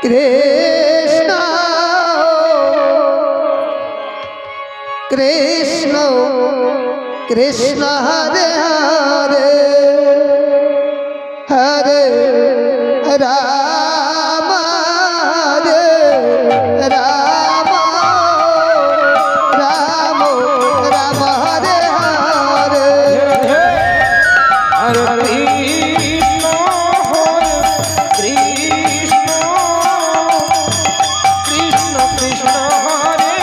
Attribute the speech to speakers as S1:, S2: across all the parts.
S1: Krishna Krishna Krishna Hare Hare Hare Ram Hare Ram Ram Ram Hare Hare
S2: Hare Krishna Krishna Hare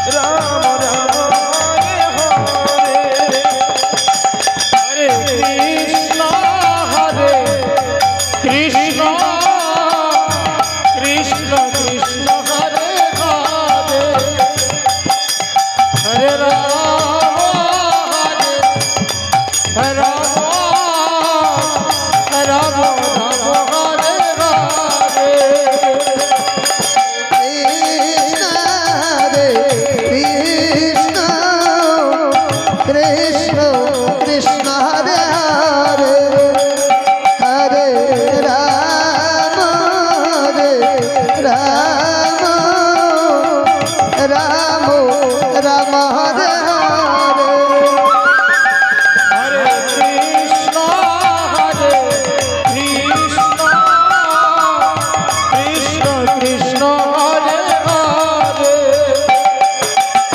S2: Ram Ram Hare Hare Krishna Hare Krishna Krishna Krishna Hare Hare Hare Ram Hare Ram Ram Ram Hare Hare
S1: Krishna Hare Krishna Krishna Krishna Hare Hare Hare Ram Ram Ram Ram Hare Hare
S2: Hare Krishna Hare Krishna Krishna Krishna Hare Hare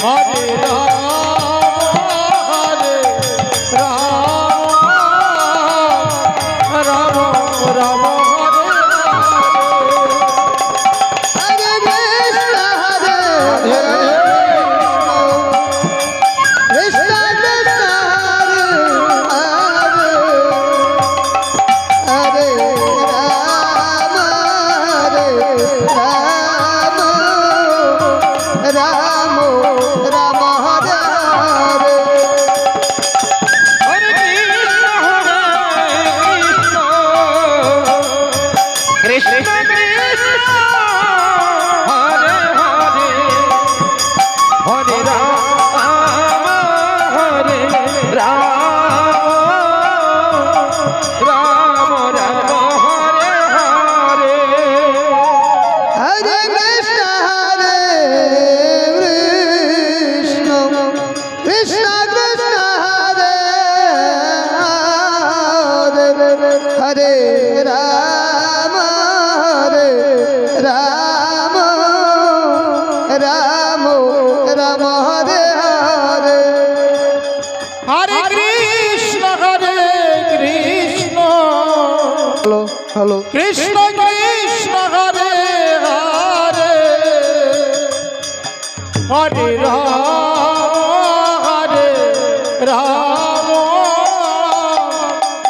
S2: Hare Ram Ram Ram Hare
S1: Hare Krishna Hare Krishna Krishna Hare Hare Ram Ram Ram Hare Hare
S2: Hare Krishna Krishna Krishna Hare Hare Hare Ram Ram Ram Hare Hare
S1: Hare Krishna Hare Krishna Krishna Krishna Hare Hare Hare Ram Ram Ram Ram Hare Hare
S2: Hare Krishna Krishna
S1: hello hello
S2: Krishna Krishna Hare Hare Hare Ram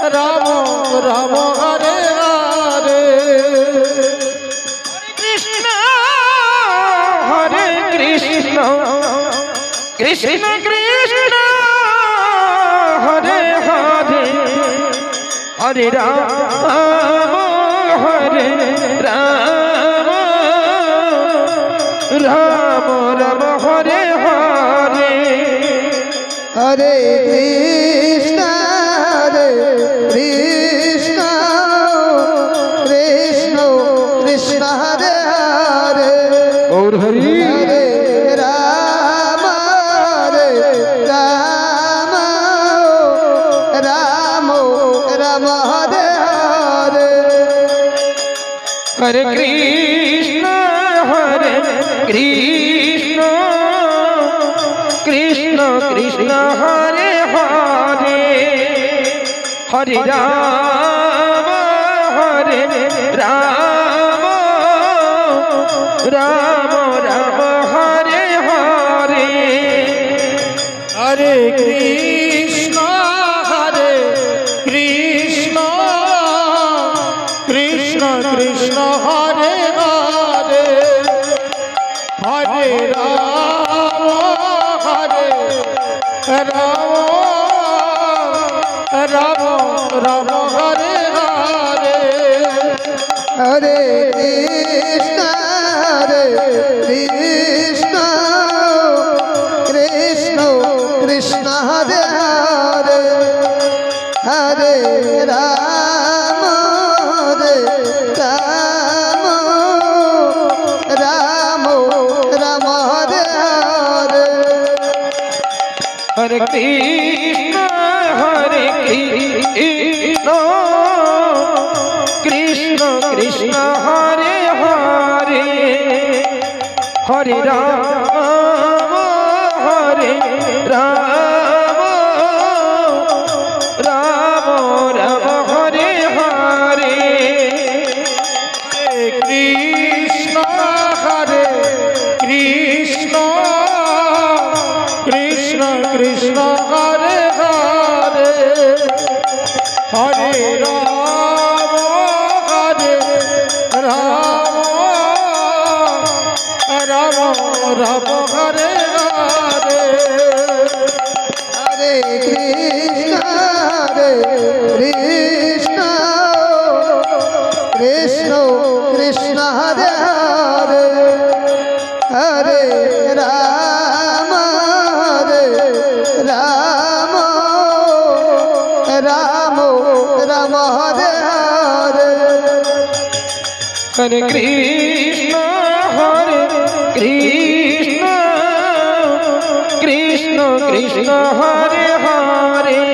S2: Ram Ram Hare Hare Krishna Krishna Krishna Hare Hare Hare Ram Ram Ram Hare Hare
S1: Hare Krishna Krishna Krishna Krishna Hare Hare
S2: Gour Hari
S1: Hare Ram Ram Ram Ram Hare Hare
S2: Hare Krishna Krishna Krishna Krishna Hare Hare Hare Ram Ram Ram Hare Hare Hare Krishna Krishna Krishna Krishna Hare Hare Hare Ram Ram Ram Hare Hare
S1: Hare Krishna Krishna Krishna Krishna Hare Hare Hare Ram Ram Ram Ram Hare Hare
S2: Hare Krishna Krishna Krishna Hare Hare Hare Ram Ram Ram Hare Hare Krishna Hare Krishna Krishna Krishna Hare Hare Hare Ram Ram Ram Hare Hare
S1: Hare Krishna Krishna Krishna Hare Hare Hare Ram Ram Ram Ram Hare Hare
S2: Hare Krishna Krishna Krishna Hare Hare